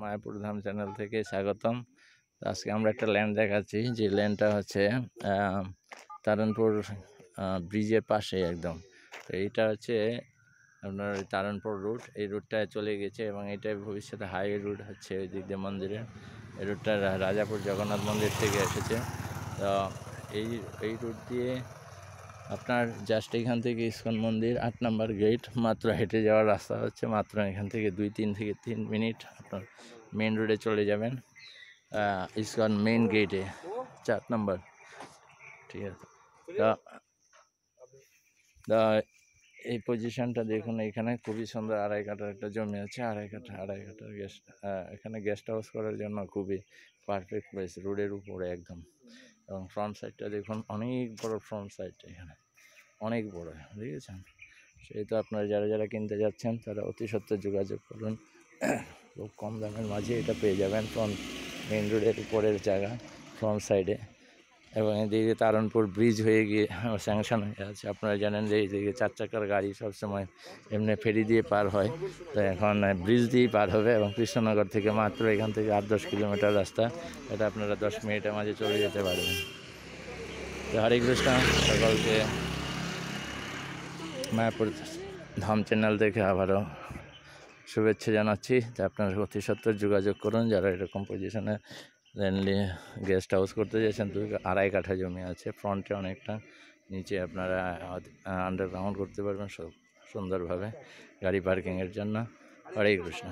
মায়াপুর ধাম channel থেকে স্বাগতম। আজকে আমরা একটা ল্যান্ড দেখাচ্ছি, যে ল্যান্ডটা হচ্ছে তারণপুর ব্রিজের পাশে একদম। তো এইটা হচ্ছে আপনার তারণপুর রুট, এই রুটটায় চলে গেছে এবং এটাই ভবিষ্যতে হাইওয়ে রুট হচ্ছে ওই দিক দিয়ে মন্দিরে। এই রুটটা রাজাপুর জগন্নাথ মন্দির থেকে এসেছে। তো এই রুট দিয়ে আপনার জাস্ট এখান থেকে ইস্কন মন্দির 8 নম্বর গেট মাত্র হেঁটে যাওয়ার রাস্তা হচ্ছে, মাত্র এখান থেকে 2-3 মিনিট আপনার মেন রোডে চলে যাবেন, ইস্কন মেন গেটে 4 নম্বর। ঠিক আছে, তা এই পজিশনটা দেখুন, এখানে খুবই সুন্দর 2.5 কাঠার একটা জমি আছে, 2.5 কাঠার গেস্ট, এখানে গেস্ট হাউস করার জন্য খুবই পারফেক্ট প্লেস, রোডের উপরে একদম। এবং ফ্রন্ট সাইডটা দেখুন, অনেক বড় ফ্রন্ট সাইডটা, এখানে অনেক বড়, বুঝেছেন। সেই তো আপনারা যারা কিনতে যাচ্ছেন তারা অতি সত্ত্বর যোগাযোগ করুন, খুব কম দামের মাঝে এটা পেয়ে যাবেন ফ্রন্ট মেন রোডের উপরের জায়গা, ফ্রন্ট সাইডে। এবং এদিকে তারণপুর ব্রিজ হয়ে গিয়ে স্যাংশন হয়ে আছে। আপনারা জানেন যে এইদিকে 4 চাকার গাড়ি সবসময় এমনি ফেরি দিয়ে পার হয়, তো এখন ব্রিজ দিয়েই পার হবে। এবং কৃষ্ণনগর থেকে মাত্র এখান থেকে 8-10 কিলোমিটার রাস্তা, এটা আপনারা 10 মিনিটের মাঝে চলে যেতে পারবেন। হরে কৃষ্ণ, সকলকে মায়াপুর ধাম চ্যানেল থেকে আবারও শুভেচ্ছা জানাচ্ছি। যে আপনারা অতি সত্ত্বর যোগাযোগ করুন, যারা এরকম পজিশনে রেনলি গেস্ট হাউস করতে চাইছেন। 2.5 কাঠা জমি আছে, ফ্রন্টে অনেকটা, নিচে আপনারা আন্ডারগ্রাউন্ড করতে পারবেন সুন্দরভাবে গাড়ি পার্কিংয়ের জন্য। হরে কৃষ্ণ।